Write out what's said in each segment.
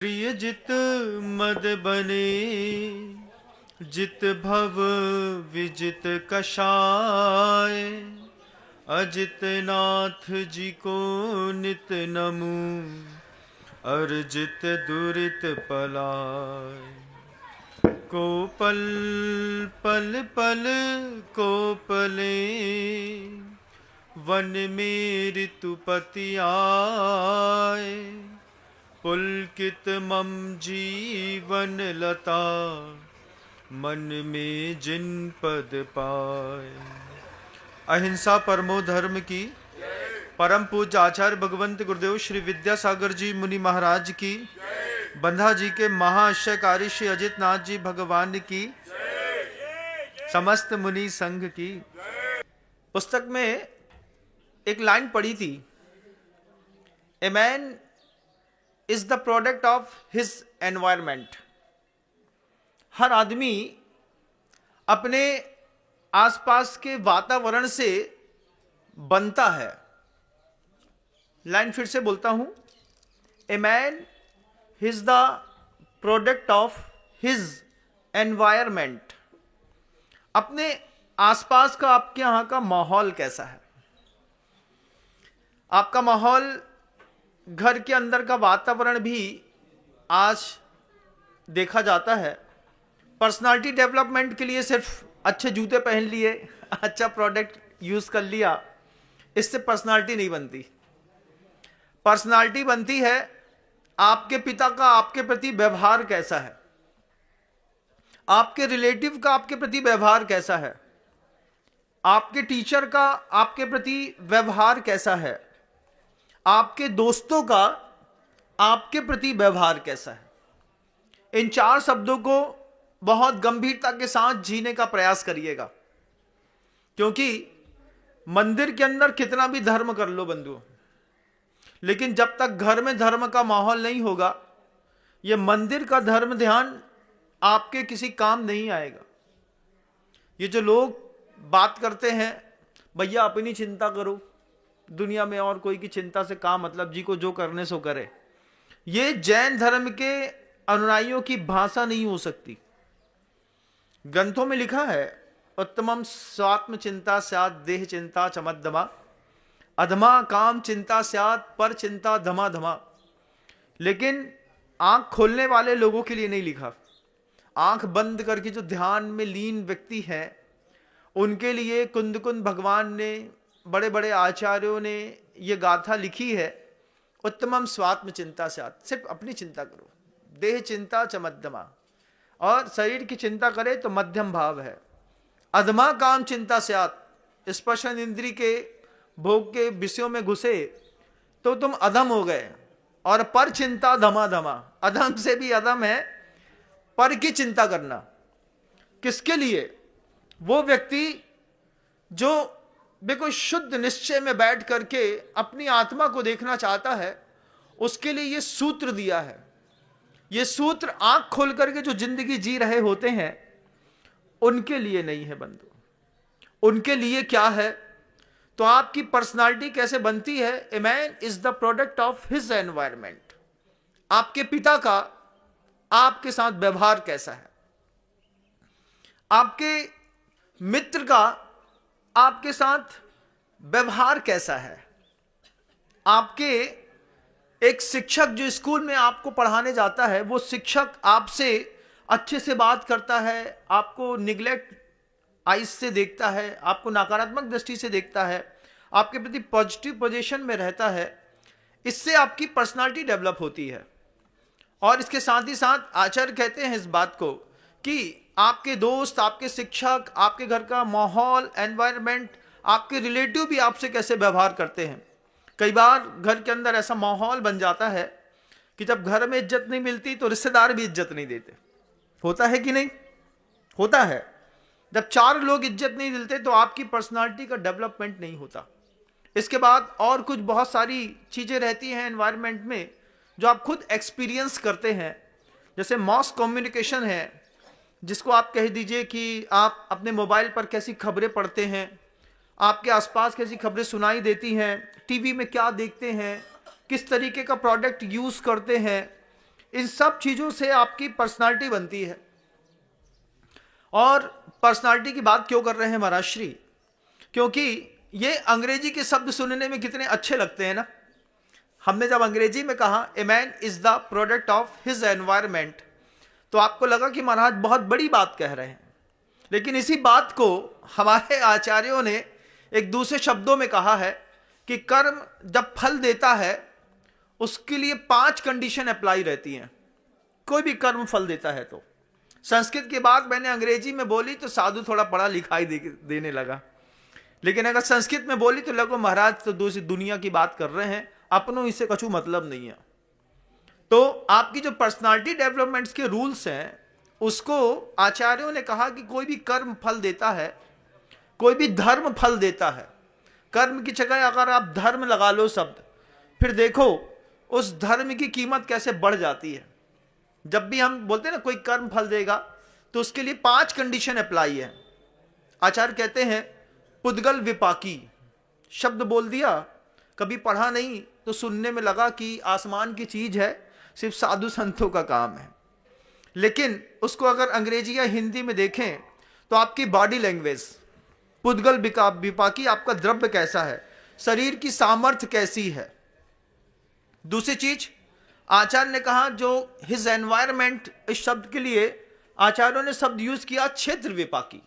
प्रिय जित मद बने, जित भव विजित कषाय। अजित नाथ जी को नित नमु, अर्जित दुरित पलाय। को पल पल पल को पले, वन में ऋतुपति आए। पुलकित मम जीवन लता, मन में जिन पद पाए। अहिंसा परमो धर्म की। परम पूज्य आचार्य भगवंत गुरुदेव श्री विद्यासागर जी मुनि महाराज की, बंधा जी के महाआश्चर्यकारी श्री अजित नाथ जी भगवान की, समस्त मुनि संघ की। पुस्तक में एक लाइन पढ़ी थी, a man is the product of his environment. हर आदमी अपने आसपास के वातावरण से बनता है। लाइन फिर से बोलता हूं, ए man is the product of his environment. अपने आसपास का, आपके यहां का माहौल कैसा है? आपका माहौल, घर के अंदर का वातावरण भी आज देखा जाता है। पर्सनालिटी डेवलपमेंट के लिए सिर्फ अच्छे जूते पहन लिए, अच्छा प्रोडक्ट यूज कर लिया, इससे पर्सनालिटी नहीं बनती। पर्सनालिटी बनती है आपके पिता का आपके प्रति व्यवहार कैसा है, आपके रिलेटिव का आपके प्रति व्यवहार कैसा है, आपके टीचर का आपके प्रति व्यवहार कैसा है, आपके दोस्तों का आपके प्रति व्यवहार कैसा है। इन चार शब्दों को बहुत गंभीरता के साथ जीने का प्रयास करिएगा, क्योंकि मंदिर के अंदर कितना भी धर्म कर लो बंधुओं, लेकिन जब तक घर में धर्म का माहौल नहीं होगा, यह मंदिर का धर्म ध्यान आपके किसी काम नहीं आएगा। ये जो लोग बात करते हैं, भैया अपनी चिंता करो, दुनिया में और कोई की चिंता से काम मतलब, जी को जो करने सो करे, ये जैन धर्म के अनुयायियों की भाषा नहीं हो सकती। ग्रंथों में लिखा है, उत्तमम स्वात्म चिंता स्यात् देह चिंता चमद्दमा, अधमा काम चिंता स्यात् पर चिंता धमा धमा। लेकिन आंख खोलने वाले लोगों के लिए नहीं लिखा। आंख बंद करके जो ध्यान में लीन व्यक्ति है, उनके लिए कुंद कुंद भगवान ने, बड़े बड़े आचार्यों ने ये गाथा लिखी है, उत्तमम स्वात्म चिंता स्यात्। सिर्फ अपनी चिंता करो, देह चिंता च मध्यमा, और शरीर की चिंता करे तो मध्यम भाव है। अधमा काम चिंता स्यात्, स्पर्शन इंद्री के भोग के विषयों में घुसे तो तुम अधम हो गए। और पर चिंता धमा धमा, अधम से भी अधम है पर की चिंता करना। किसके लिए? वो व्यक्ति जो बिल्कुल शुद्ध निश्चय में बैठ करके अपनी आत्मा को देखना चाहता है, उसके लिए ये सूत्र दिया है। ये सूत्र आंख खोल करके जो जिंदगी जी रहे होते हैं, उनके लिए नहीं है बंधु। उनके लिए क्या है? तो आपकी पर्सनालिटी कैसे बनती है? ए man is the product of his environment. आपके पिता का आपके साथ व्यवहार कैसा है, आपके मित्र का आपके साथ व्यवहार कैसा है, आपके एक शिक्षक जो स्कूल में आपको पढ़ाने जाता है, वो शिक्षक आपसे अच्छे से बात करता है, आपको निग्लेक्ट आइज से देखता है, आपको नकारात्मक दृष्टि से देखता है, आपके प्रति पॉजिटिव पोजीशन में रहता है, इससे आपकी पर्सनालिटी डेवलप होती है। और इसके साथ ही साथ आचार्य कहते हैं इस बात को कि आपके दोस्त, आपके शिक्षक, आपके घर का माहौल, एनवायरनमेंट, आपके रिलेटिव भी आपसे कैसे व्यवहार करते हैं। कई बार घर के अंदर ऐसा माहौल बन जाता है कि जब घर में इज्जत नहीं मिलती तो रिश्तेदार भी इज्जत नहीं देते। होता है कि नहीं? होता है। जब चार लोग इज्जत नहीं देते तो आपकी पर्सनालिटी का डेवलपमेंट नहीं होता। इसके बाद और कुछ बहुत सारी चीजें रहती हैं एनवायरनमेंट में जो आप खुद एक्सपीरियंस करते हैं। जैसे मॉस कम्युनिकेशन है, जिसको आप कह दीजिए कि आप अपने मोबाइल पर कैसी खबरें पढ़ते हैं, आपके आसपास कैसी खबरें सुनाई देती हैं, टीवी में क्या देखते हैं, किस तरीके का प्रोडक्ट यूज करते हैं, इन सब चीजों से आपकी पर्सनालिटी बनती है। और पर्सनालिटी की बात क्यों कर रहे हैं महाराज श्री? क्योंकि ये अंग्रेजी के शब्द सुनने में कितने अच्छे लगते हैं ना। हमने जब अंग्रेजी में कहा ए man is the product of his environment, तो आपको लगा कि महाराज बहुत बड़ी बात कह रहे हैं। लेकिन इसी बात को हमारे आचार्यों ने एक दूसरे शब्दों में कहा है कि कर्म जब फल देता है उसके लिए 5 कंडीशन अप्लाई रहती हैं। कोई भी कर्म फल देता है तो संस्कृत के बाद मैंने अंग्रेजी में बोली तो साधु थोड़ा पढ़ा लिखाई देने लगा, लेकिन अगर संस्कृत में बोली तो लगो महाराज तो दूसरी दुनिया की बात कर रहे हैं, अपनों इससे कछु मतलब नहीं है। तो आपकी जो पर्सनालिटी डेवलपमेंट्स के रूल्स हैं उसको आचार्यों ने कहा कि कोई भी कर्म फल देता है, कोई भी धर्म फल देता है। कर्म की जगह अगर आप धर्म लगा लो शब्द, फिर देखो उस धर्म की कीमत कैसे बढ़ जाती है। जब भी हम बोलते हैं ना कोई कर्म फल देगा तो उसके लिए 5 कंडीशन अप्लाई है। आचार्य कहते हैं पुद्गल विपाकी शब्द बोल दिया, कभी पढ़ा नहीं तो सुनने में लगा कि आसमान की चीज है, सिर्फ साधु संतों का काम है। लेकिन उसको अगर अंग्रेजी या हिंदी में देखें तो आपकी बॉडी लैंग्वेज, पुद्गल विपाकी आपका द्रव्य कैसा है, शरीर की सामर्थ्य कैसी है। दूसरी चीज आचार्य ने कहा जो हिज एनवायरमेंट, इस शब्द के लिए आचार्यों ने शब्द यूज किया क्षेत्र विपाकी।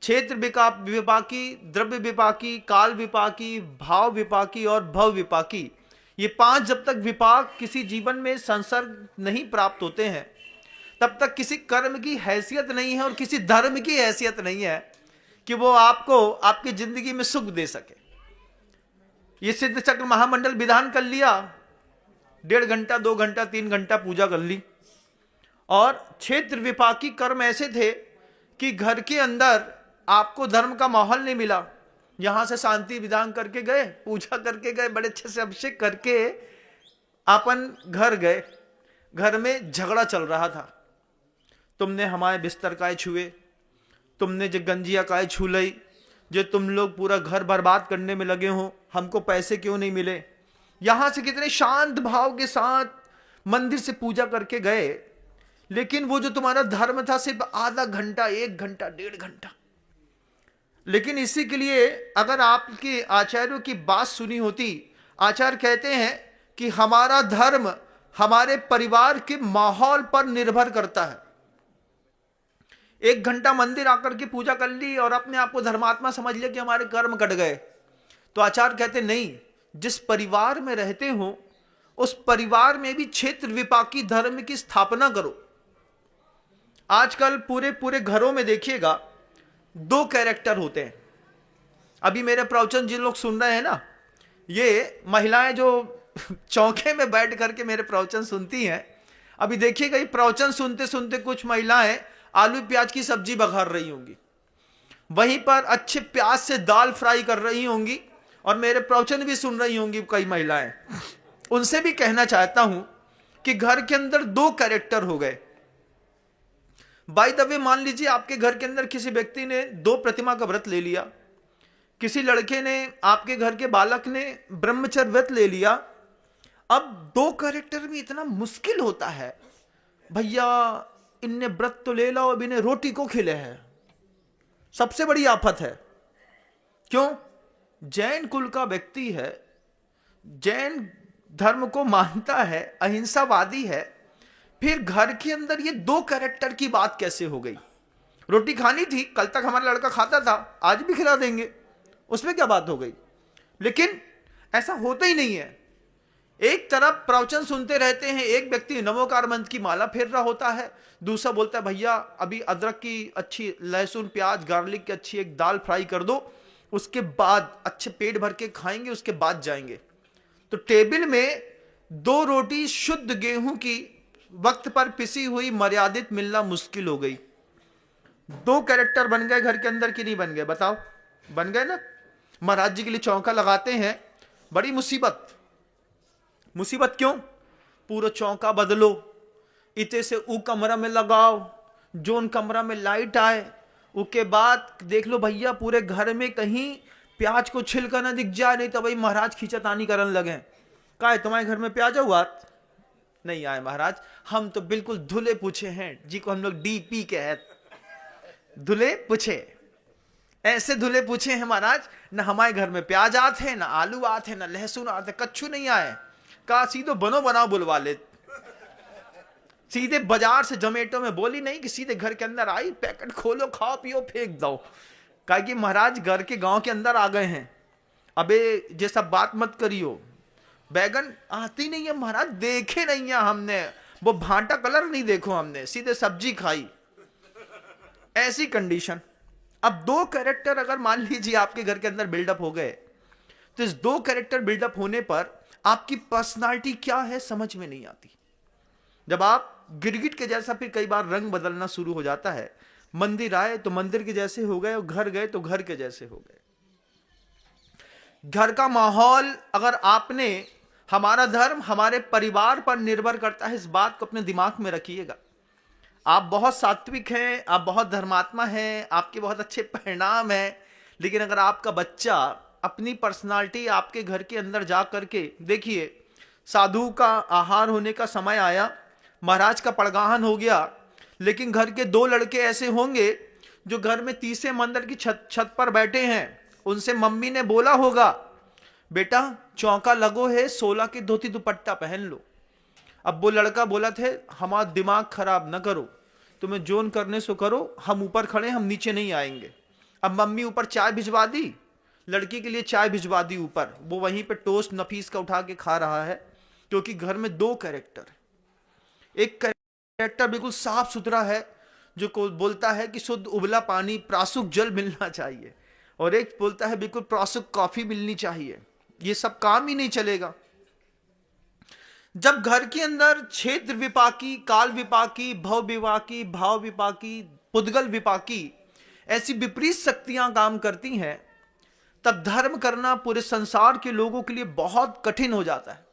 क्षेत्र विपाकी, द्रव्य विपाकी, काल विपाकी, भाव विपाकी और भव विपाकी। ये 5 जब तक विपाक किसी जीवन में संसर्ग नहीं प्राप्त होते हैं तब तक किसी कर्म की हैसियत नहीं है और किसी धर्म की हैसियत नहीं है कि वो आपको आपकी जिंदगी में सुख दे सके। ये सिद्ध चक्र महामंडल विधान कर लिया, 1.5 घंटा 2 घंटा 3 घंटा पूजा कर ली। और क्षेत्र विपाकी कर्म ऐसे थे कि घर के अंदर आपको धर्म का माहौल नहीं मिला, यहां से शांति विधान करके गए, पूजा करके गए, बड़े अच्छे से अभिषेक करके अपन घर गए। घर में झगड़ा चल रहा था, तुमने हमारे बिस्तर काहे छुए, तुमने जो गंजिया काहे छू लई, जो तुम लोग पूरा घर बर्बाद करने में लगे हो, हमको पैसे क्यों नहीं मिले। यहां से कितने शांत भाव के साथ मंदिर से पूजा करके गए, लेकिन वो जो तुम्हारा धर्म था सिर्फ आधा घंटा 1 घंटा 1.5 घंटा। लेकिन इसी के लिए अगर आपके आचार्यों की बात सुनी होती, आचार्य कहते हैं कि हमारा धर्म हमारे परिवार के माहौल पर निर्भर करता है। 1 घंटा मंदिर आकर के पूजा कर ली और अपने आप को धर्मात्मा समझ लिया कि हमारे कर्म कट गए, तो आचार्य कहते नहीं, जिस परिवार में रहते हो उस परिवार में भी क्षेत्र विपाकी धर्म की स्थापना करो। आजकल पूरे पूरे घरों में देखिएगा 2 कैरेक्टर होते हैं। अभी मेरे प्रवचन जिन लोग सुन रहे हैं ना, ये महिलाएं जो चौके में बैठ करके मेरे प्रवचन सुनती हैं, अभी देखिएगा ये प्रवचन सुनते सुनते कुछ महिलाएं आलू प्याज की सब्जी बघार रही होंगी, वहीं पर अच्छे प्याज से दाल फ्राई कर रही होंगी और मेरे प्रवचन भी सुन रही होंगी कई महिलाएं। उनसे भी कहना चाहता हूं कि घर के अंदर 2 कैरेक्टर हो गए। बाय द वे, मान लीजिए आपके घर के अंदर किसी व्यक्ति ने 2 प्रतिमा का व्रत ले लिया, किसी लड़के ने, आपके घर के बालक ने ब्रह्मचर्य व्रत ले लिया। अब 2 कैरेक्टर में इतना मुश्किल होता है, भैया इनने व्रत तो ले लो, अब इन्हें रोटी को खिले है, सबसे बड़ी आफत है। क्यों? जैन कुल का व्यक्ति है, जैन धर्म को मानता है, अहिंसावादी है, फिर घर के अंदर ये 2 कैरेक्टर की बात कैसे हो गई? रोटी खानी थी, कल तक हमारा लड़का खाता था, आज भी खिला देंगे, उसमें क्या बात हो गई? लेकिन ऐसा होता ही नहीं है। एक तरफ प्रवचन सुनते रहते हैं, एक व्यक्ति नमोकार मंत्र की माला फेर रहा होता है, दूसरा बोलता है भैया अभी अदरक की अच्छी, लहसुन प्याज गार्लिक की अच्छी एक दाल फ्राई कर दो, उसके बाद अच्छे पेट भर के खाएंगे, उसके बाद जाएंगे। तो टेबल में 2 रोटी शुद्ध गेहूं की वक्त पर पिसी हुई मर्यादित मिलना मुश्किल हो गई। 2 कैरेक्टर बन गए घर के अंदर कि नहीं बन गए? बताओ, बन गए ना। महाराज जी के लिए चौका लगाते हैं, बड़ी मुसीबत। मुसीबत क्यों? पूरा चौका बदलो, इते से ऊ कमरा में लगाओ, जोन कमरा में लाइट आए, उसके बाद देख लो भैया पूरे घर में कहीं प्याज को छिलका ना दिख जाए, नहीं तो भाई महाराज खींचातानी करने लगे। का है तुम्हारे घर में प्याज हुआ? नहीं आए महाराज, हम तो बिल्कुल धुले पूछे हैं जी को हम लोग डीपी कहते, धुले पूछे, ऐसे धुले पूछे हैं महाराज, ना हमारे घर में प्याज आते हैं, ना आलू आते हैं, ना लहसुन आते, कच्चू नहीं आए। कहा सीधे बनो बनाओ बुलवा ले, सीधे बाजार से जोमेटो में बोली नहीं कि सीधे घर के अंदर आई, पैकेट खोलो खाओ पियो फेंक दो। कहा कि महाराज घर के गांव के अंदर आ गए हैं, अबे ये सब बात मत करियो, बैगन आती नहीं है महाराज, देखे नहीं है हमने, वो भांटा कलर नहीं देखो हमने, सीधे सब्जी खाई, ऐसी कंडीशन। अब दो कैरेक्टर अगर मान लीजिए आपके घर के अंदर बिल्डअप हो गए, तो इस दो कैरेक्टर बिल्डअप होने पर आपकी पर्सनालिटी क्या है समझ में नहीं आती। जब आप गिरगिट के जैसा फिर कई बार रंग बदलना शुरू हो जाता है, मंदिर आए तो मंदिर के जैसे हो गए, और घर गए तो घर के जैसे हो गए। घर का माहौल, अगर आपने, हमारा धर्म हमारे परिवार पर निर्भर करता है, इस बात को अपने दिमाग में रखिएगा। आप बहुत सात्विक हैं, आप बहुत धर्मात्मा हैं, आपके बहुत अच्छे परिणाम हैं, लेकिन अगर आपका बच्चा अपनी पर्सनालिटी आपके घर के अंदर जा करके, देखिए साधु का आहार होने का समय आया, महाराज का पड़गाहन हो गया, लेकिन घर के दो लड़के ऐसे होंगे जो घर में तीसरे मंदिर की छत पर बैठे हैं, उनसे मम्मी ने बोला होगा बेटा चौका लगो है, 16 की धोती दुपट्टा पहन लो। अब वो लड़का बोला थे हमारा दिमाग खराब न करो, तुम्हें जोन करने सो करो, हम ऊपर खड़े हम नीचे नहीं आएंगे। अब मम्मी ऊपर चाय भिजवा दी, लड़की के लिए चाय भिजवा दी ऊपर, वो वहीं पे टोस्ट नफीस का उठा के खा रहा है, क्योंकि घर में दो कैरेक्टर है। एक कैरेक्टर बिल्कुल साफ सुथरा है जो बोलता है कि शुद्ध उबला पानी प्रासुक जल मिलना चाहिए, और एक बोलता है बिल्कुल प्रासुक कॉफी मिलनी चाहिए। ये सब काम ही नहीं चलेगा। जब घर के अंदर क्षेत्र विपाकी, काल विपाकी, भव विपाकी, भाव विपाकी, पुद्गल विपाकी ऐसी विपरीत शक्तियां काम करती हैं, तब धर्म करना पूरे संसार के लोगों के लिए बहुत कठिन हो जाता है।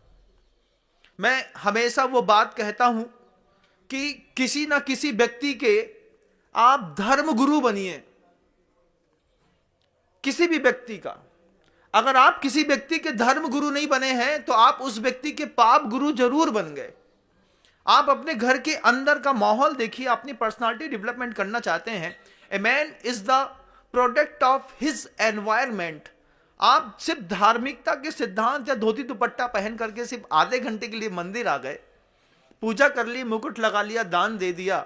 मैं हमेशा वो बात कहता हूं कि किसी ना किसी व्यक्ति के आप धर्म गुरु बनिए, किसी भी व्यक्ति का। अगर आप किसी व्यक्ति के धर्म गुरु नहीं बने हैं तो आप उस व्यक्ति के पाप गुरु जरूर बन गए। आप अपने घर के अंदर का माहौल देखिए, अपनी पर्सनालिटी डेवलपमेंट करना चाहते हैं, ए man is the product of his environment. आप सिर्फ धार्मिकता के सिद्धांत या धोती दुपट्टा पहन करके सिर्फ आधे घंटे के लिए मंदिर आ गए, पूजा कर ली, मुकुट लगा लिया, दान दे दिया,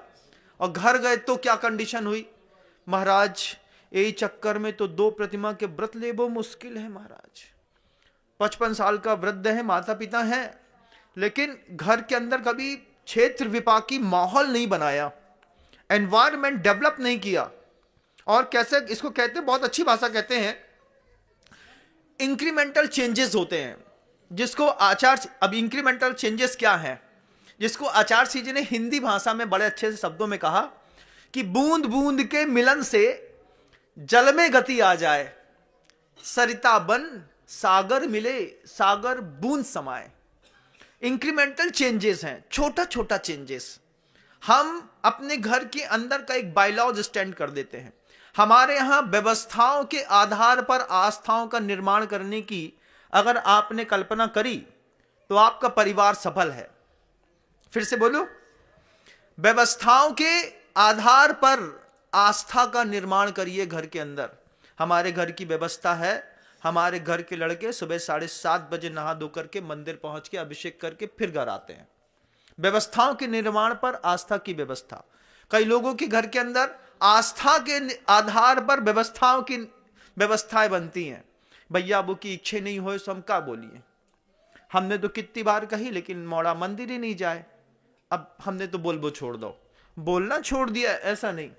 और घर गए तो क्या कंडीशन हुई महाराज, यही चक्कर में तो 2 प्रतिमा के व्रत लेबो मुश्किल है महाराज। 55 साल का वृद्ध है, माता पिता हैं, लेकिन घर के अंदर कभी क्षेत्र विपाकी माहौल नहीं बनाया, एनवायरमेंट डेवलप नहीं किया। और कैसे इसको कहते हैं, बहुत अच्छी भाषा कहते हैं, इंक्रीमेंटल चेंजेस होते हैं, जिसको अब इंक्रीमेंटल चेंजेस क्या है, जिसको आचार्य जी ने हिंदी भाषा में बड़े अच्छे से शब्दों में कहा कि बूंद बूंद के मिलन से जल में गति आ जाए, सरिता बन सागर मिले, सागर बूंद समाए। इंक्रीमेंटल चेंजेस हैं, छोटा छोटा चेंजेस। हम अपने घर के अंदर का एक बायलॉज स्टैंड कर देते हैं। हमारे यहां व्यवस्थाओं के आधार पर आस्थाओं का निर्माण करने की अगर आपने कल्पना करी तो आपका परिवार सफल है। फिर से बोलो, व्यवस्थाओं के आधार पर आस्था का निर्माण करिए घर के अंदर। हमारे घर की व्यवस्था है, हमारे घर के लड़के सुबह 7:30 बजे नहा धो करके मंदिर पहुंच के अभिषेक करके फिर घर आते हैं। व्यवस्थाओं के निर्माण पर आस्था की व्यवस्था। कई लोगों के घर के अंदर आस्था के आधार पर व्यवस्थाओं की व्यवस्थाएं बनती हैं। भैया वो की इच्छा नहीं हो तो हम क्या बोलिए, हमने तो कितनी बार कही लेकिन मोड़ा मंदिर ही नहीं जाए, अब हमने तो बोल छोड़ दो, बोलना छोड़ दिया। ऐसा नहीं,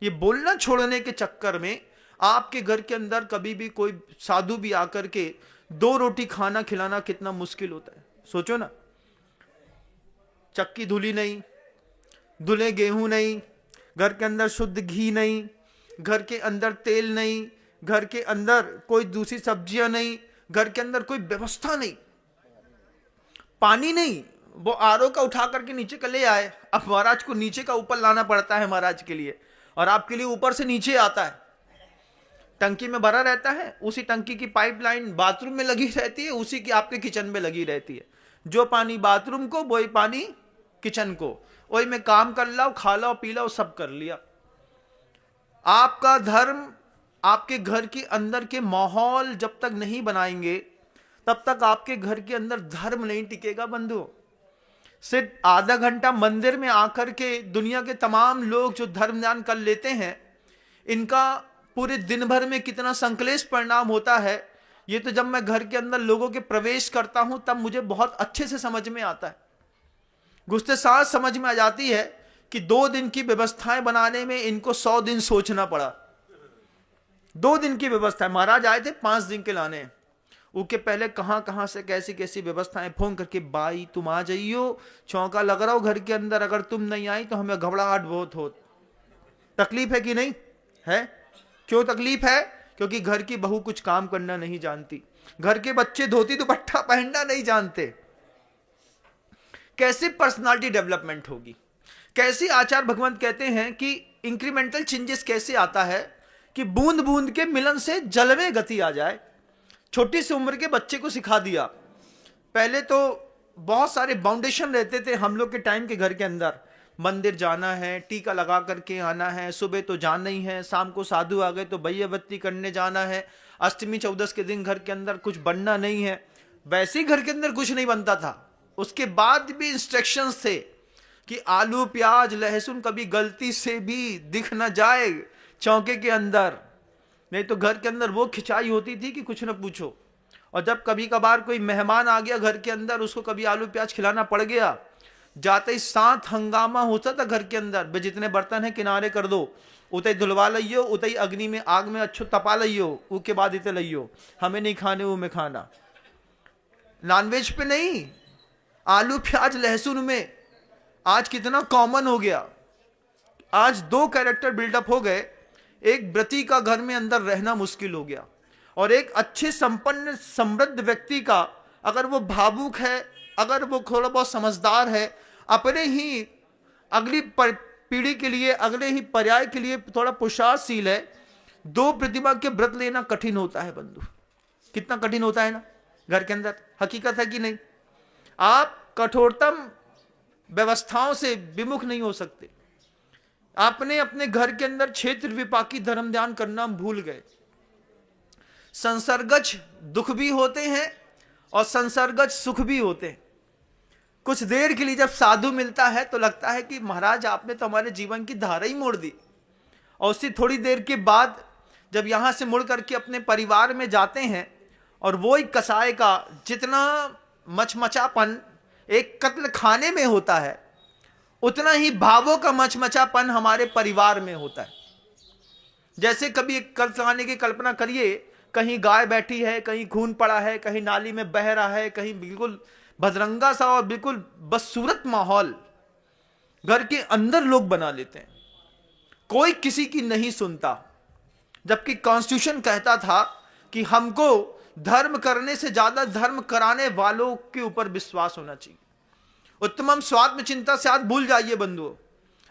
ये बोलना छोड़ने के चक्कर में आपके घर के अंदर कभी भी कोई साधु भी आकर के 2 रोटी खाना खिलाना कितना मुश्किल होता है, सोचो ना। चक्की धुली नहीं, धुले गेहूं नहीं, घर के अंदर शुद्ध घी नहीं, घर के अंदर तेल नहीं, घर के अंदर कोई दूसरी सब्जियां नहीं, घर के अंदर कोई व्यवस्था नहीं, पानी नहीं, वो आरओ का उठा करके नीचे का ले आए। अब महाराज को नीचे का ऊपर लाना पड़ता है महाराज के लिए, और आपके लिए ऊपर से नीचे आता है। टंकी में भरा रहता है, उसी टंकी की पाइपलाइन बाथरूम में लगी रहती है, उसी की आपके किचन में लगी रहती है। जो पानी बाथरूम को वही पानी किचन को, वही में काम कर लाओ, खा लाओ, पी लाओ, सब कर लिया। आपका धर्म आपके घर के अंदर के माहौल जब तक नहीं बनाएंगे तब तक आपके घर के अंदर धर्म नहीं टिकेगा बंधु। सिर्फ आधा घंटा मंदिर में आकर के दुनिया के तमाम लोग जो धर्म ध्यान कर लेते हैं, इनका पूरे दिन भर में कितना संकलेश परिणाम होता है, ये तो जब मैं घर के अंदर लोगों के प्रवेश करता हूं तब मुझे बहुत अच्छे से समझ में आता है। घुसते साथ समझ में आ जाती है कि 2 दिन की व्यवस्थाएं बनाने में इनको 100 दिन सोचना पड़ा। 2 दिन की व्यवस्था, महाराज आए थे 5 दिन के लाने, उसके पहले कहां कहां से कैसी कैसी व्यवस्थाएं, फोन करके बाई तुम आ जाइयो, चौका लग रहा हो घर के अंदर, अगर तुम नहीं आई तो हमें घबराहट बहुत हो। तकलीफ है कि नहीं है? क्यों तकलीफ है? क्योंकि घर की बहू कुछ काम करना नहीं जानती, घर के बच्चे धोती दुपट्टा पहनना नहीं जानते। कैसे पर्सनालिटी डेवलपमेंट होगी? कैसे आचार्य भगवंत कहते हैं कि इंक्रीमेंटल चेंजेस कैसे आता है कि बूंद बूंद के मिलन से जल में गति आ जाए। छोटी सी उम्र के बच्चे को सिखा दिया। पहले तो बहुत सारे बाउंडेशन रहते थे हम लोग के टाइम के घर के अंदर, मंदिर जाना है, टीका लगा करके आना है, सुबह तो जाना ही है, शाम को साधु आ गए तो बत्ती करने जाना है, अष्टमी चौदस के दिन घर के अंदर कुछ बनना नहीं है। वैसे ही घर के अंदर कुछ नहीं बनता था। उसके बाद भी इंस्ट्रक्शंस थे कि आलू प्याज लहसुन कभी गलती से भी दिख ना जाए चौके के अंदर, नहीं तो घर के अंदर वो खिंचाई होती थी कि कुछ न पूछो। और जब कभी कभार कोई मेहमान आ गया घर के अंदर, उसको कभी आलू प्याज खिलाना पड़ गया, जाते ही साथ हंगामा होता था घर के अंदर। वे जितने बर्तन हैं किनारे कर दो, उतई धुलवा लियो, उतई अग्नि में आग में अच्छो तपा लियो, उसके बाद इतने लियो, हमें नहीं खाने वो में खाना। नॉनवेज पे नहीं, आलू प्याज लहसुन में आज कितना कॉमन हो गया। आज 2 कैरेक्टर बिल्डअप हो गए। एक व्रती का घर में अंदर रहना मुश्किल हो गया, और एक अच्छे संपन्न समृद्ध व्यक्ति का अगर वो भावुक है, अगर वो थोड़ा बहुत समझदार है, अपने ही अगली पीढ़ी के लिए, अगले ही पर्याय के लिए थोड़ा पुरुषार्थशील है, 2 प्रतिमा के व्रत लेना कठिन होता है बंधु। कितना कठिन होता है ना घर के अंदर, हकीकत है कि नहीं? आप कठोरतम व्यवस्थाओं से विमुख नहीं हो सकते। आपने अपने घर के अंदर क्षेत्र विपाकी धर्म ध्यान करना भूल गए। संसर्गज दुख भी होते हैं और संसर्गज सुख भी होते हैं। कुछ देर के लिए जब साधु मिलता है तो लगता है कि महाराज आपने तो हमारे जीवन की धारा ही मोड़ दी, और उससे थोड़ी देर के बाद जब यहां से मुड़ करके अपने परिवार में जाते हैं, और वो एक कसाय का जितना मचमचापन एक कत्ल खाने में होता है, उतना ही भावों का मचमचापन हमारे परिवार में होता है। जैसे कभी एक कत्ल खाने की कल्पना करिए, कहीं गाय बैठी है, कहीं खून पड़ा है, कहीं नाली में बह रहा है, कहीं बिल्कुल भदरंगा सा और बिल्कुल बदसूरत माहौल घर के अंदर लोग बना लेते हैं। कोई किसी की नहीं सुनता, जबकि कॉन्स्टिट्यूशन कहता था कि हमको धर्म करने से ज्यादा धर्म कराने वालों के ऊपर विश्वास होना चाहिए। उत्तमम स्वात्म चिंता से आज भूल जाइए बंधुओं,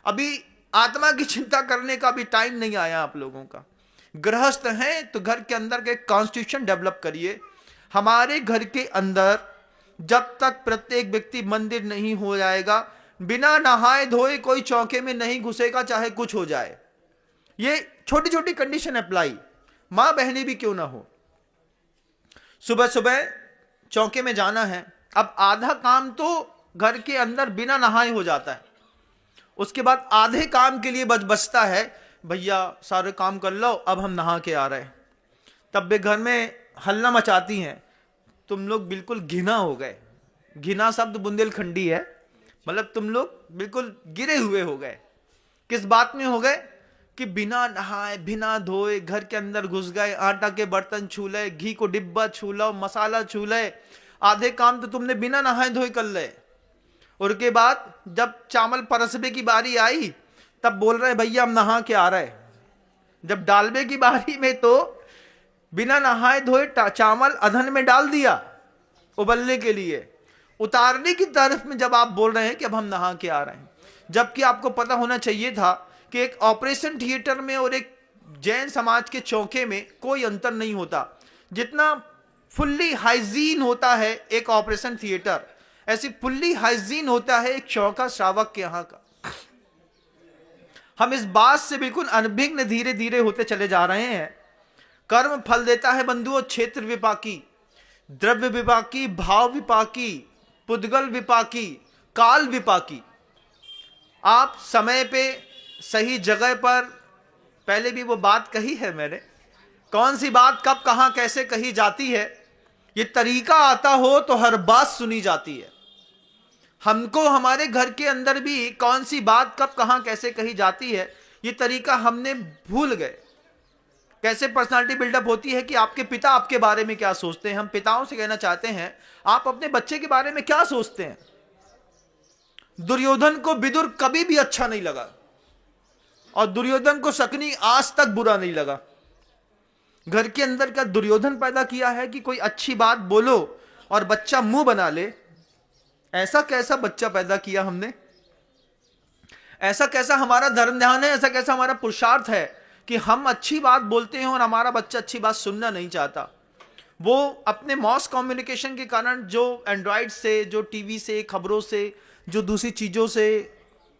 अभी आत्मा की चिंता करने का भी टाइम नहीं आया आप लोगों का। गृहस्थ हैं तो घर के अंदर के कॉन्स्टिट्यूशन डेवलप करिए। हमारे घर के अंदर जब तक प्रत्येक व्यक्ति मंदिर नहीं हो जाएगा, बिना नहाए धोए कोई चौके में नहीं घुसेगा, चाहे कुछ हो जाए। ये छोटी छोटी कंडीशन अप्लाई, मां बहनें भी क्यों ना हो। सुबह सुबह चौके में जाना है, अब आधा काम तो घर के अंदर बिना नहाए हो जाता है, उसके बाद आधे काम के लिए बचता है, भैया सारे काम कर लो अब हम नहा के आ रहे हैं। तब वे घर में हल्ला मचाती हैं, तुम लोग बिल्कुल घिना हो गए। घिना शब्द बुंदेलखंडी है, मतलब तुम लोग बिल्कुल गिरे हुए हो गए। किस बात में हो गए कि बिना नहाए बिना धोए घर के अंदर घुस गए, आटा के बर्तन छू ले, घी को डिब्बा छू लो, मसाला छू ले, आधे काम तो तुमने बिना नहाए धोए कर ले। और के बाद जब चावल परसबे की बारी आई तब बोल रहे भैया हम नहा के आ रहे। जब डालबे की बारी में तो बिना नहाए धोए चावल अधन में डाल दिया उबलने के लिए। उतारने की तरफ में जब आप बोल रहे हैं कि अब हम नहा के आ रहे हैं, जबकि आपको पता होना चाहिए था कि एक ऑपरेशन थिएटर में और एक जैन समाज के चौके में कोई अंतर नहीं होता। जितना फुल्ली हाइजीन होता है एक ऑपरेशन थिएटर, ऐसी फुल्ली हाइजीन होता है एक चौका श्रावक के यहाँ का। हम इस बात से बिल्कुल अनभिज्ञ धीरे धीरे होते चले जा रहे हैं। कर्म फल देता है बंधुओं क्षेत्र विपाकी, द्रव्य विपाकी, भाव विपाकी, पुद्गल विपाकी, काल विपाकी। आप समय पे सही जगह पर, पहले भी वो बात कही है मैंने, कौन सी बात कब कहां कैसे कही जाती है, ये तरीका आता हो तो हर बात सुनी जाती है। हमको हमारे घर के अंदर भी कौन सी बात कब कहां कैसे कही जाती है, ये तरीका हमने भूल गए। कैसे पर्सनालिटी बिल्डअप होती है कि आपके पिता आपके बारे में क्या सोचते हैं। हम पिताओं से कहना चाहते हैं, आप अपने बच्चे के बारे में क्या सोचते हैं। दुर्योधन को विदुर कभी भी अच्छा नहीं लगा और दुर्योधन को शकुनी आज तक बुरा नहीं लगा। घर के अंदर का दुर्योधन पैदा किया है कि कोई अच्छी बात बोलो और बच्चा मुंह बना ले। ऐसा कैसा बच्चा पैदा किया हमने, ऐसा कैसा हमारा धर्म ध्यान है, ऐसा कैसा हमारा पुरुषार्थ है कि हम अच्छी बात बोलते हैं और हमारा बच्चा अच्छी बात सुनना नहीं चाहता। वो अपने मॉस कम्युनिकेशन के कारण, जो एंड्रॉइड से, जो टीवी से, खबरों से, जो दूसरी चीजों से,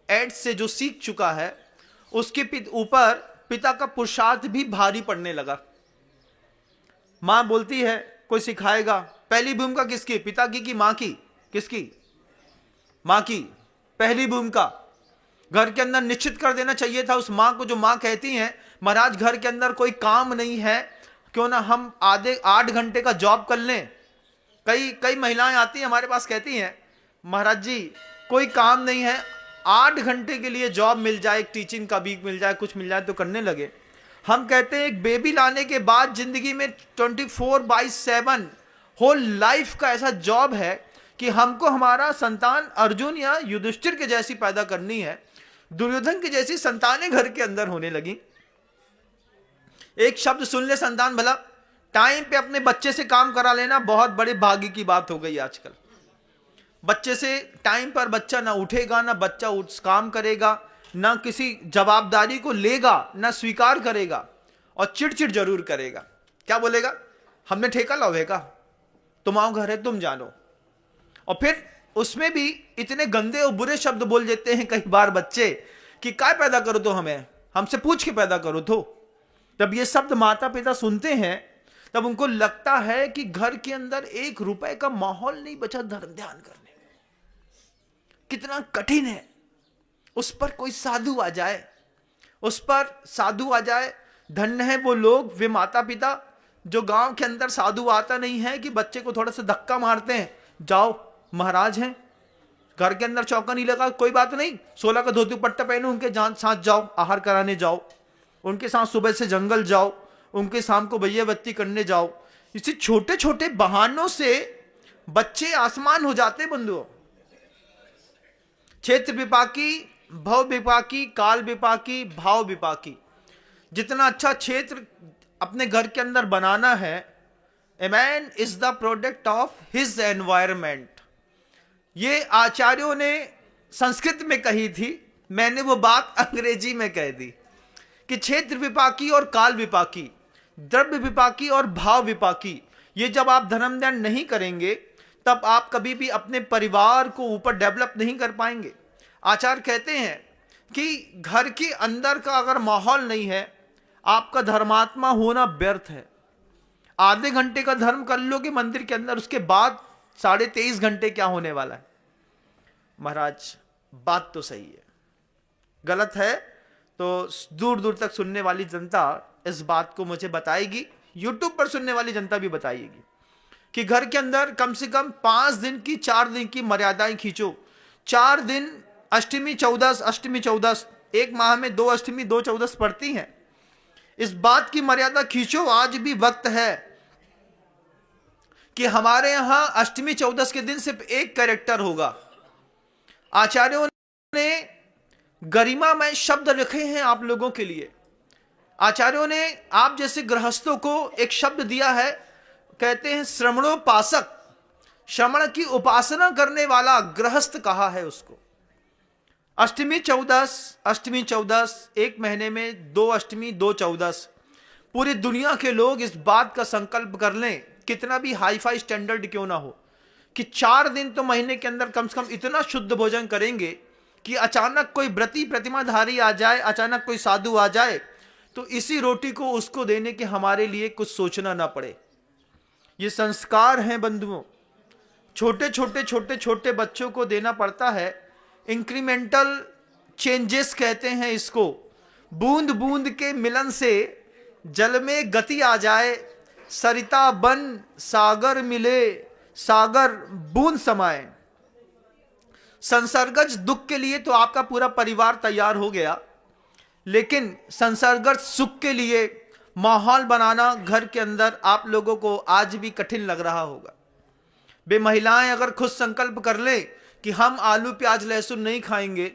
एड्स से जो सीख चुका है, उसके ऊपर पिता का पुरुषार्थ भी भारी पड़ने लगा। मां बोलती है कोई सिखाएगा, पहली भूमिका किसकी, पिता की मां की? किसकी? मां की पहली भूमिका। घर के अंदर निश्चित कर देना चाहिए था उस मां को, जो मां कहती हैं महाराज घर के अंदर कोई काम नहीं है, क्यों ना हम आधे 8 घंटे का जॉब कर लें। कई महिलाएं आती हैं हमारे पास, कहती हैं महाराज जी कोई काम नहीं है, 8 घंटे के लिए जॉब मिल जाए, एक टीचिंग का भी मिल जाए, कुछ मिल जाए तो करने लगे। हम कहते हैं एक बेबी लाने के बाद जिंदगी में 24/7 होल लाइफ का ऐसा जॉब है कि हमको हमारा संतान अर्जुन या युधिष्ठिर के जैसी पैदा करनी है। दुर्योधन की जैसी संतानें घर के अंदर होने लगी। एक शब्द सुन ले संतान भला, टाइम पे अपने बच्चे से काम करा लेना बहुत बड़े भाग्य की बात हो गई आजकल। बच्चे से टाइम पर बच्चा ना उठेगा, ना बच्चा काम करेगा, ना किसी जवाबदारी को लेगा, ना स्वीकार करेगा और चिड़चिड़ जरूर करेगा। क्या बोलेगा? हमने ठेका लवेगा, तुम्हारा घर है तुम जानो। और फिर उसमें भी इतने गंदे और बुरे शब्द बोल देते हैं कई बार बच्चे कि काय पैदा करो तो हमें, हमसे पूछ के पैदा करो तो। जब ये शब्द माता पिता सुनते हैं तब उनको लगता है कि घर के अंदर 1 रुपए का माहौल नहीं बचा धर्म ध्यान करने में। कितना कठिन है। उस पर कोई साधु आ जाए, उस पर साधु आ जाए। धन्य है वो लोग, वे माता पिता जो गांव के अंदर साधु आता नहीं है कि बच्चे को थोड़ा सा धक्का मारते हैं, जाओ महाराज हैं, घर के अंदर चौका नहीं लगा, कोई बात नहीं, 16 का धोती पट्टा पहनो, उनके साथ जाओ, आहार कराने जाओ, उनके साथ सुबह से जंगल जाओ, उनके शाम को भैया बत्ती करने जाओ। इसी छोटे छोटे बहानों से बच्चे आसमान हो जाते बंधुओं। क्षेत्र विपाकी, भव विपाकी, काल विपाकी, भाव विपाकी। जितना अच्छा क्षेत्र अपने घर के अंदर बनाना है, ए man is the product of his environment. ये आचार्यों ने संस्कृत में कही थी, मैंने वो बात अंग्रेजी में कह दी कि क्षेत्र विपाकी और काल विपाकी, द्रव्य विपाकी और भाव विपाकी, ये जब आप धर्म ध्यान नहीं करेंगे तब आप कभी भी अपने परिवार को ऊपर डेवलप नहीं कर पाएंगे। आचार्य कहते हैं कि घर के अंदर का अगर माहौल नहीं है, आपका धर्मात्मा होना व्यर्थ है। आधे घंटे का धर्म कर लोगे मंदिर के अंदर, उसके बाद 23.5 घंटे क्या होने वाला है? महाराज बात तो सही है, गलत है तो दूर दूर तक सुनने वाली जनता इस बात को मुझे बताएगी, YouTube पर सुनने वाली जनता भी बताएगी कि घर के अंदर कम से कम 5 दिन की, 4 दिन की मर्यादाएं खींचो। 4 दिन अष्टमी चौदस, एक माह में 2 अष्टमी 2 चौदस पड़ती हैं। इस बात की मर्यादा खींचो। आज भी वक्त है कि हमारे यहां अष्टमी चौदस के दिन सिर्फ एक कैरेक्टर होगा। आचार्यों ने गरिमामय शब्द रखे हैं आप लोगों के लिए। आचार्यों ने आप जैसे गृहस्थों को एक शब्द दिया है, कहते हैं श्रमणोपासक। श्रमण की उपासना करने वाला गृहस्थ कहा है उसको। अष्टमी चौदस, एक महीने में 2 अष्टमी 2 चौदस। पूरी दुनिया के लोग इस बात का संकल्प कर लें, कितना भी हाई फाई स्टैंडर्ड क्यों ना हो, कि 4 दिन तो महीने के अंदर कम से कम इतना शुद्ध भोजन करेंगे कि अचानक कोई व्रती प्रतिमाधारी आ जाए, अचानक कोई साधु आ जाए, तो इसी रोटी को उसको देने के हमारे लिए कुछ सोचना ना पड़े। ये संस्कार हैं बंधुओं, छोटे छोटे छोटे छोटे बच्चों को देना पड़ता है। इंक्रीमेंटल चेंजेस कहते हैं इसको। बूंद बूंद के मिलन से जल में गति आ जाए, सरिता बन सागर मिले, सागर बूंद समाए। संसर्गज दुख के लिए तो आपका पूरा परिवार तैयार हो गया, लेकिन संसर्गज सुख के लिए माहौल बनाना घर के अंदर आप लोगों को आज भी कठिन लग रहा होगा। वे महिलाएं अगर खुद संकल्प कर ले कि हम आलू प्याज लहसुन नहीं खाएंगे,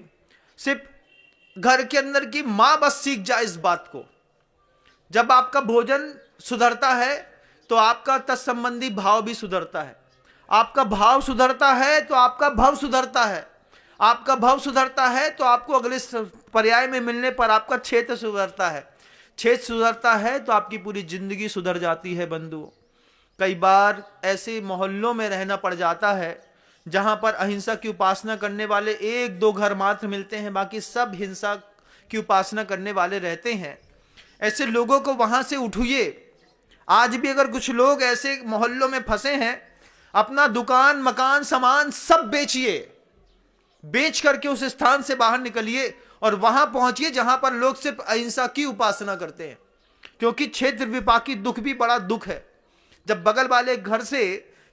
सिर्फ घर के अंदर की मां बस सीख जाए इस बात को। जब आपका भोजन सुधरता है तो आपका तत्संबंधी भाव भी सुधरता है। आपका भाव सुधरता है तो आपका भव सुधरता है। आपका भव सुधरता है तो आपको अगले पर्याय में मिलने पर आपका क्षेत्र सुधरता है। क्षेत्र सुधरता है तो आपकी पूरी जिंदगी सुधर जाती है बंधुओं। कई बार ऐसे मोहल्लों में रहना पड़ जाता है जहां पर अहिंसा की उपासना करने वाले 1-2 घर मात्र मिलते हैं, बाकी सब हिंसा की उपासना करने वाले रहते हैं। ऐसे लोगों को वहां से उठिए। आज भी अगर कुछ लोग ऐसे मोहल्लों में फंसे हैं, अपना दुकान मकान सामान सब बेचिए, बेच करके उस स्थान से बाहर निकलिए और वहां पहुंचिए जहां पर लोग सिर्फ अहिंसा की उपासना करते हैं। क्योंकि क्षेत्र विपाकी दुख भी बड़ा दुख है। जब बगल वाले घर से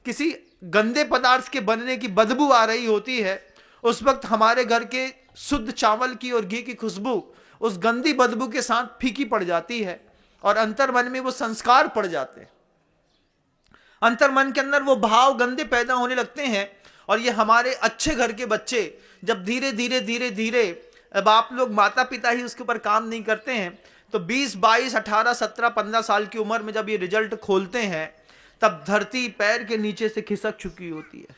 किसी गंदे पदार्थ के बनने की बदबू आ रही होती है, उस वक्त हमारे घर के शुद्ध चावल की और घी की खुशबू उस गंदी बदबू के साथ फीकी पड़ जाती है और अंतर्मन में वो संस्कार पड़ जाते हैं। अंतर्मन के अंदर वो भाव गंदे पैदा होने लगते हैं। और ये हमारे अच्छे घर के बच्चे जब धीरे धीरे धीरे धीरे, अब आप लोग माता पिता ही उसके ऊपर काम नहीं करते हैं, तो 20, 22, 18, 17, 15 साल की उम्र में जब ये रिजल्ट खोलते हैं, तब धरती पैर के नीचे से खिसक चुकी होती है।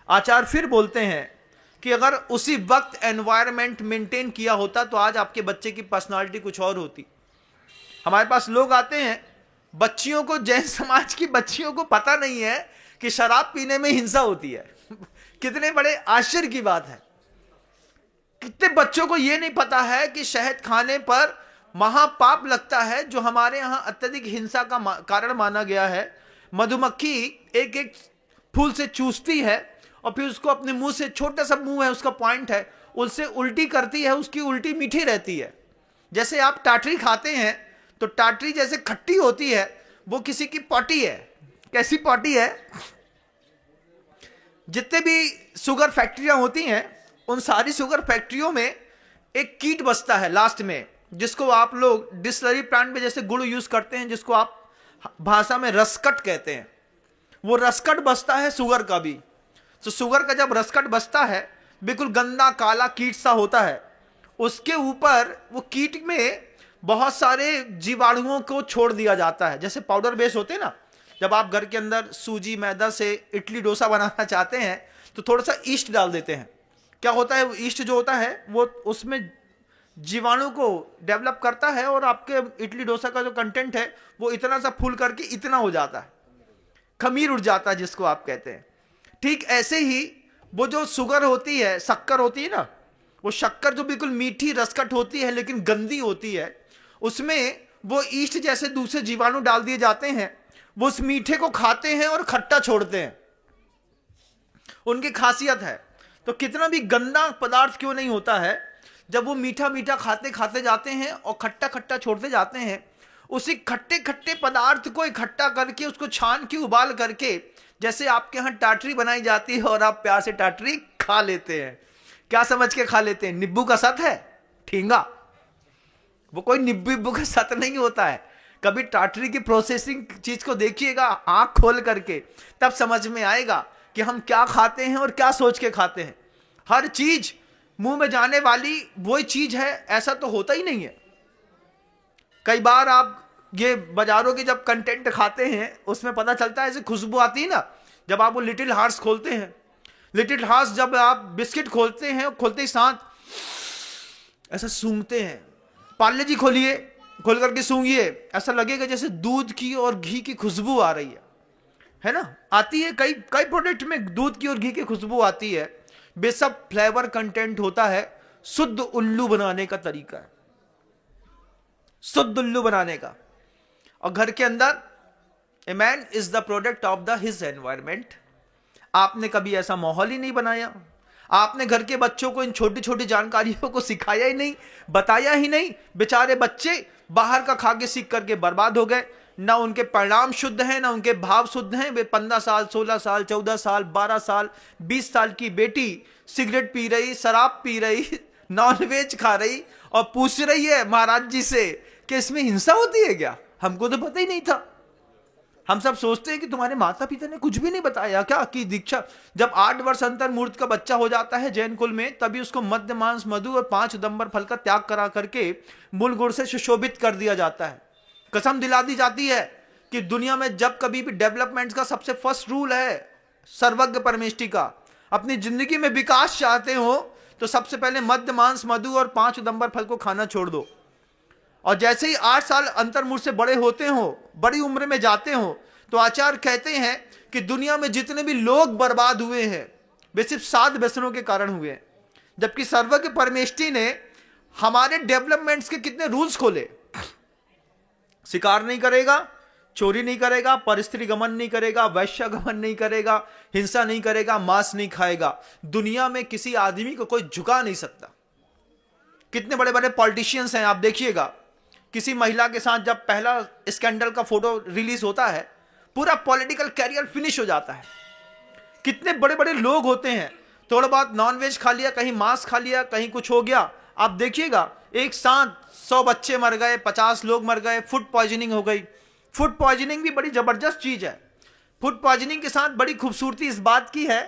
आचार्य फिर बोलते हैं कि अगर उसी वक्त एनवायरनमेंट मेंटेन किया होता तो आज आपके बच्चे की पर्सनालिटी कुछ और होती। हमारे पास लोग आते हैं, बच्चियों को, जैन समाज की बच्चियों को पता नहीं है कि शराब पीने में हिंसा होती है। कितने बड़े आश्चर्य की बात है। कितने बच्चों को यह नहीं पता है कि शहद खाने पर महापाप लगता है, जो हमारे यहां अत्यधिक हिंसा का कारण माना गया है। मधुमक्खी एक एक फूल से चूसती है और फिर उसको अपने मुंह से, छोटा सा मुंह है उसका, पॉइंट है, उससे उल्टी करती है। उसकी उल्टी मीठी रहती है। जैसे आप टाटरी खाते हैं तो टाटरी जैसे खट्टी होती है, वो किसी की पॉटी है। कैसी पॉटी है? जितने भी शुगर फैक्ट्रियां होती हैं, उन सारी शुगर फैक्ट्रियों में एक कीट बसता है लास्ट में, जिसको आप लोग डिस्लरी प्लांट में जैसे गुड़ यूज करते हैं, जिसको आप भाषा में रसकट कहते हैं। वो रसकट बसता है शुगर का भी। तो शुगर का जब रसकट बसता है, बिल्कुल गंदा काला कीट सा होता है। उसके ऊपर वो कीट में बहुत सारे जीवाणुओं को छोड़ दिया जाता है। जैसे पाउडर बेस होते हैं ना, जब आप घर के अंदर सूजी मैदा से इडली डोसा बनाना चाहते हैं तो थोड़ा सा ईस्ट डाल देते हैं। क्या होता है, वो ईस्ट जो होता है वो उसमें जीवाणु को डेवलप करता है और आपके इडली डोसा का जो कंटेंट है वो इतना सा फूल करके इतना हो जाता है, खमीर उड़ जाता है जिसको आप कहते हैं। ठीक ऐसे ही वो जो शुगर होती है, शक्कर होती है ना, वो शक्कर जो बिल्कुल मीठी रसकट होती है लेकिन गंदी होती है, उसमें वो ईस्ट जैसे दूसरे जीवाणु डाल दिए जाते हैं। वो उस मीठे को खाते हैं और खट्टा छोड़ते हैं। उनकी खासियत है। तो कितना भी गंदा पदार्थ क्यों नहीं होता है, जब वो मीठा मीठा खाते खाते जाते हैं और खट्टा खट्टा छोड़ते जाते हैं, उसी खट्टे खट्टे पदार्थ को इकट्ठा करके उसको छान के उबाल करके, जैसे आपके यहाँ टाटरी बनाई जाती है और आप प्यार से टाटरी खा लेते हैं। क्या समझ के खा लेते हैं? नींबू का सत है, ठेंगा। वो कोई नींबू का सत नहीं होता है। कभी टाटरी की प्रोसेसिंग चीज को देखिएगा आंख खोल करके, तब समझ में आएगा कि हम क्या खाते हैं और क्या सोच के खाते हैं। हर चीज मुंह में जाने वाली वही चीज है, ऐसा तो होता ही नहीं है। कई बार आप ये बाजारों के जब कंटेंट खाते हैं, उसमें पता चलता है ऐसे खुशबू आती है ना, जब आप वो लिटिल हार्ट्स खोलते हैं, लिटिल हार्ट्स जब आप बिस्किट खोलते हैं, खोलते ही साथ ऐसा सूंघते हैं। पार्ले जी खोलिए, खोल करके सूंघिए, ऐसा लगेगा जैसे दूध की और घी की खुशबू आ रही है ना, आती है कई कई प्रोडक्ट में दूध की और घी की खुशबू आती है, बेशक फ्लेवर कंटेंट होता है, शुद्ध उल्लू बनाने का तरीका है, शुद्ध उल्लू बनाने का। और घर के अंदर ए man is the product of the his environment. आपने कभी ऐसा माहौल ही नहीं बनाया, आपने घर के बच्चों को इन छोटी छोटी जानकारियों को सिखाया ही नहीं, बताया ही नहीं। बेचारे बच्चे बाहर का खा के सीख करके बर्बाद हो गए, ना उनके परिणाम शुद्ध हैं ना उनके भाव शुद्ध हैं। वे 15 साल 16 साल 14 साल 12 साल 20 साल की बेटी सिगरेट पी रही, शराब पी रही, नॉनवेज खा रही और पूछ रही है महाराज जी से कि इसमें हिंसा होती है क्या? हमको तो पता ही नहीं था। हम सब सोचते हैं कि तुम्हारे माता पिता ने कुछ भी नहीं बताया क्या कि दीक्षा, जब 8 वर्ष अंतर मूर्त का बच्चा हो जाता है जैन कुल में, तभी उसको मध्य मांस मधु और 5 उदंबर फल का त्याग करा करके मूल गुण से सुशोभित कर दिया जाता है। कसम दिला दी जाती है कि दुनिया में जब कभी भी डेवलपमेंट का सबसे फर्स्ट रूल है सर्वज्ञ परमेष्टि का, अपनी जिंदगी में विकास चाहते हो तो सबसे पहले मध्य मांस मधु और 5 उदंबर फल को खाना छोड़ दो। और जैसे ही 8 साल अंतर्मुख से बड़े होते हो, बड़ी उम्र में जाते हो, तो आचार्य कहते हैं कि दुनिया में जितने भी लोग बर्बाद हुए हैं वे सिर्फ 7 व्यसनों के कारण हुए हैं। जबकि सर्वज्ञ परमेष्टि ने हमारे डेवलपमेंट्स के कितने रूल्स खोले। शिकार नहीं करेगा, चोरी नहीं करेगा, परस्त्री गमन नहीं करेगा, वैश्य गमन नहीं करेगा, हिंसा नहीं करेगा, मांस नहीं खाएगा। दुनिया में किसी आदमी को कोई झुका नहीं सकता। कितने बड़े बड़े पॉलिटिशियंस हैं, आप देखिएगा, किसी महिला के साथ जब पहला स्कैंडल का फोटो रिलीज होता है, पूरा पॉलिटिकल कैरियर फिनिश हो जाता है। कितने बड़े बड़े लोग होते हैं, थोड़ा बहुत नॉनवेज खा लिया, कहीं मांस खा लिया, कहीं कुछ हो गया, आप देखिएगा एक साथ 100 बच्चे मर गए, 50 लोग मर गए, फूड पॉइजनिंग हो गई। फूड पॉइजनिंग भी बड़ी जबरदस्त चीज है। फूड पॉइजनिंग के साथ बड़ी खूबसूरती इस बात की है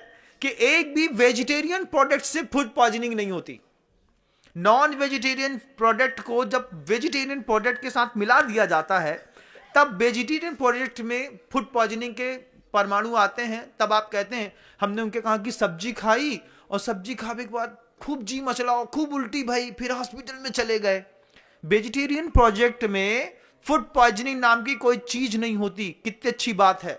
कि एक भी वेजिटेरियन प्रोडक्ट से फूड पॉइजनिंग नहीं होती। नॉन वेजिटेरियन प्रोडक्ट को जब वेजिटेरियन प्रोडक्ट के साथ मिला दिया जाता है, तब वेजिटेरियन प्रोडक्ट में फूड पॉइजनिंग के परमाणु आते हैं। तब आप कहते हैं हमने उनके कहा कि सब्जी खाई और सब्जी खाने के बाद खूब जी मचलाओ, खूब उल्टी भाई, फिर हॉस्पिटल में चले गए। वेजिटेरियन प्रोजेक्ट में फूड पॉइजनिंग नाम की कोई चीज नहीं होती। कितनी अच्छी बात है।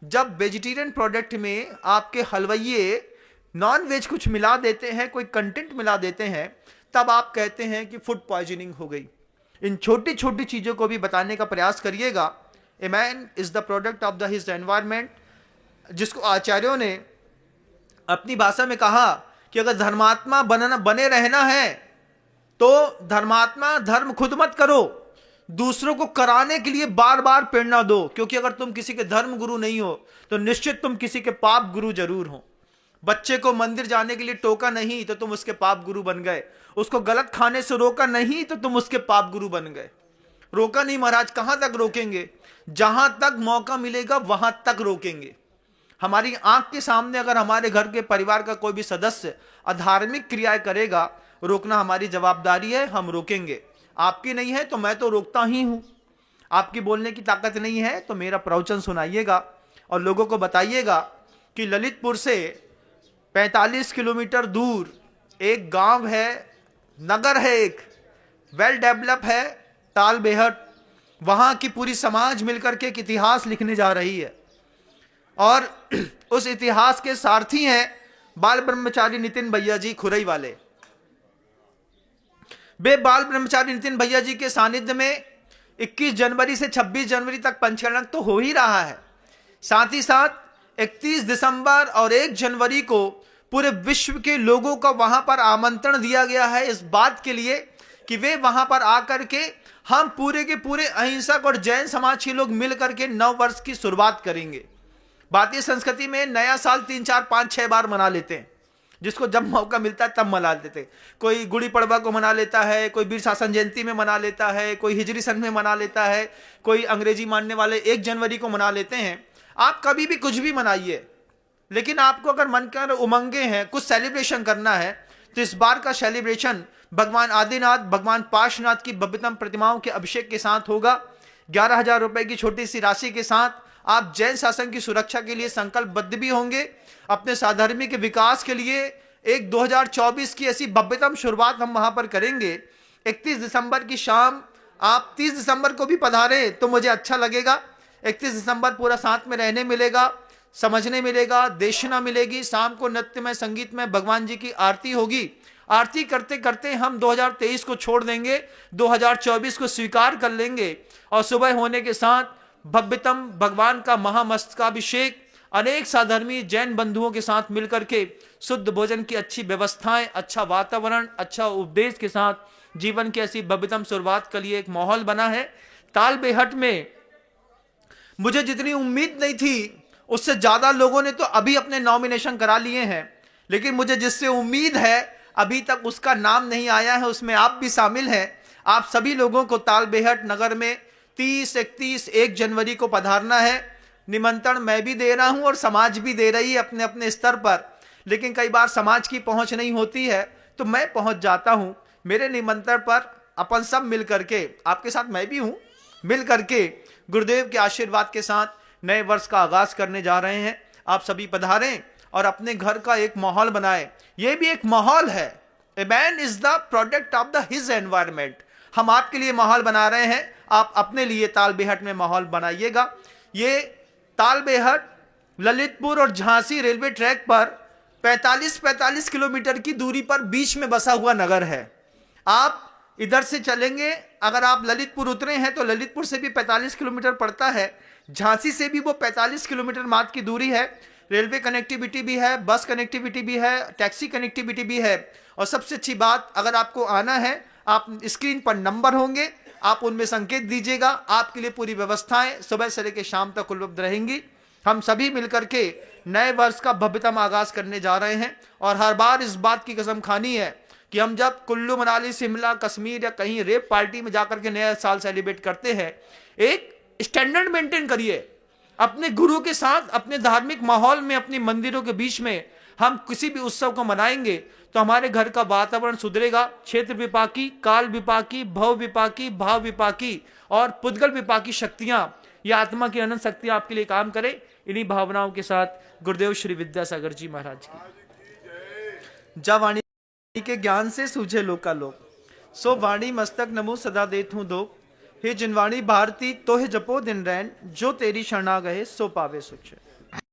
जब वेजिटेरियन प्रोडक्ट में आपके हलवाइये नॉन वेज कुछ मिला देते हैं, कोई कंटेंट मिला देते हैं, तब आप कहते हैं कि फूड पॉइजनिंग हो गई। इन छोटी छोटी चीजों को भी बताने का प्रयास करिएगा। ए man is the product of the his environment, जिसको आचार्यों ने अपनी भाषा में कहा कि अगर धर्मात्मा बने रहना है तो धर्मात्मा धर्म खुद मत करो, दूसरों को कराने के लिए बार बार प्रेरणा दो। क्योंकि अगर तुम किसी के धर्म गुरु नहीं हो तो निश्चित तुम किसी के पाप गुरु जरूर हो। बच्चे को मंदिर जाने के लिए टोका नहीं तो तुम उसके पाप गुरु बन गए, उसको गलत खाने से रोका नहीं तो तुम उसके पाप गुरु बन गए। रोका नहीं महाराज, कहां तक रोकेंगे? जहां तक मौका मिलेगा वहां तक रोकेंगे। हमारी आंख के सामने अगर हमारे घर के परिवार का कोई भी सदस्य अधार्मिक क्रियाएं करेगा, रोकना हमारी जवाबदारी है, हम रोकेंगे। आपकी नहीं है तो मैं तो रोकता ही हूं। आपकी बोलने की ताकत नहीं है तो मेरा प्रवचन सुनाइएगा और लोगों को बताइएगा कि ललितपुर से 45 किलोमीटर दूर एक गांव है, नगर है, एक वेल डेवलप है, ताल बेहट। वहां की पूरी समाज मिलकर के एक इतिहास लिखने जा रही है और उस इतिहास के सारथी हैं बाल ब्रह्मचारी नितिन भैया जी खुरई वाले। वे बाल ब्रह्मचारी नितिन भैया जी के सानिध्य में 21 जनवरी से 26 जनवरी तक पंचकर्णक तो हो ही रहा है। साथ ही साथ 31 दिसंबर और 1 जनवरी को पूरे विश्व के लोगों का वहां पर आमंत्रण दिया गया है इस बात के लिए कि वे वहां पर आकर के हम पूरे के पूरे अहिंसक और जैन समाज के लोग मिलकर के नव वर्ष की शुरुआत करेंगे। भारतीय संस्कृति में नया साल 3 4 5 6 बार मना लेते हैं, जिसको जब मौका मिलता है तब मना लेते हैं। कोई गुड़ी पड़वा को मना लेता है, कोई वीर शासन जयंती में मना लेता है, कोई हिजरी सन में मना लेता है, कोई अंग्रेजी मानने वाले 1 जनवरी को मना लेते हैं। आप कभी भी कुछ भी मनाइए, लेकिन आपको अगर मन कर उमंगे हैं, कुछ सेलिब्रेशन करना है, तो इस बार का सेलिब्रेशन भगवान आदिनाथ, भगवान पार्श्वनाथ की भव्यतम प्रतिमाओं के अभिषेक के साथ होगा। 11,000 रुपए की छोटी सी राशि के साथ आप जैन शासन की सुरक्षा के लिए संकल्पबद्ध भी होंगे। अपने साधर्मी के विकास के लिए एक 2024 की ऐसी भव्यतम शुरुआत हम वहां पर करेंगे। 31 दिसंबर की शाम आप 30 दिसंबर को भी पधारें तो मुझे अच्छा लगेगा। 31 दिसंबर पूरा साथ में रहने मिलेगा, समझने मिलेगा, देशना मिलेगी। शाम को नृत्य में, संगीत में भगवान जी की आरती होगी। आरती करते करते हम 2023 को छोड़ देंगे, 2024 को स्वीकार कर लेंगे और सुबह होने के साथ भव्यतम भगवान का महामस्तकाभिषेक अनेक साधर्मी जैन बंधुओं के साथ मिलकर के शुद्ध भोजन की अच्छी व्यवस्थाएं, अच्छा वातावरण, अच्छा उपदेश के साथ जीवन की ऐसी भव्यतम शुरुआत के लिए एक माहौल बना है। तालबेहट में मुझे जितनी उम्मीद नहीं थी उससे ज्यादा लोगों ने तो अभी अपने नॉमिनेशन करा लिए हैं, लेकिन मुझे जिससे उम्मीद है अभी तक उसका नाम नहीं आया है, उसमें आप भी शामिल हैं। आप सभी लोगों को तालबेहट नगर में 30, 31, 1 जनवरी को पधारना है। निमंत्रण मैं भी दे रहा हूं और समाज भी दे रही है अपने अपने स्तर पर, लेकिन कई बार समाज की पहुंच नहीं होती है तो मैं पहुंच जाता हूं। मेरे निमंत्रण पर अपन सब मिल करके, आपके साथ मैं भी हूं, मिल करके गुरुदेव के आशीर्वाद के साथ नए वर्ष का आगाज करने जा रहे हैं। आप सभी पधारें और अपने घर का एक माहौल बनाएं। यह भी एक माहौल है। ए man is the product of the his environment. हम आपके लिए माहौल बना रहे हैं, आप अपने लिए तालबेहट में माहौल बनाइएगा। ये तालबेहट ललितपुर और झांसी रेलवे ट्रैक पर 45 किलोमीटर की दूरी पर बीच में बसा हुआ नगर है। आप इधर से चलेंगे, अगर आप ललितपुर उतरे हैं तो ललितपुर से भी 45 किलोमीटर पड़ता है, झांसी से भी वो 45 किलोमीटर मात्र की दूरी है। रेलवे कनेक्टिविटी भी है, बस कनेक्टिविटी भी है, टैक्सी कनेक्टिविटी भी है। और सबसे अच्छी बात, अगर आपको आना है, आप स्क्रीन पर नंबर होंगे, आप उनमें संकेत दीजिएगा। आपके लिए पूरी व्यवस्थाएं सुबह से लेकर शाम तक उपलब्ध रहेंगी। हम सभी मिलकर के नए वर्ष का भव्यतम आगाज करने जा रहे हैं और हर बार इस बात की कसम खानी है कि हम जब कुल्लू मनाली, शिमला, कश्मीर या कहीं रेप पार्टी में जाकर के नया साल सेलिब्रेट करते हैं, एक स्टैंडर्ड मेंटेन करिए अपने गुरु के साथ, अपने धार्मिक माहौल में, अपने मंदिरों के बीच में। हम किसी भी उत्सव को मनाएंगे तो हमारे घर का वातावरण सुधरेगा। क्षेत्र विपाकी, काल विपाकी, भव विपाकी, भाव विपाकी और पुद्गल विपाकी शक्तियां, या आत्मा की अनंत शक्तियां आपके लिए काम करे। इन्हीं भावनाओं के साथ गुरुदेव श्री विद्यासागर जी महाराज की जब वाणी के ज्ञान से सूझे लोकालोक, सो वाणी मस्तक नमो सदा देत हूं दो। हे जिनवाणी भारती तो है जपो दिन रैन, जो तेरी शरणा गए सो पावे सुख।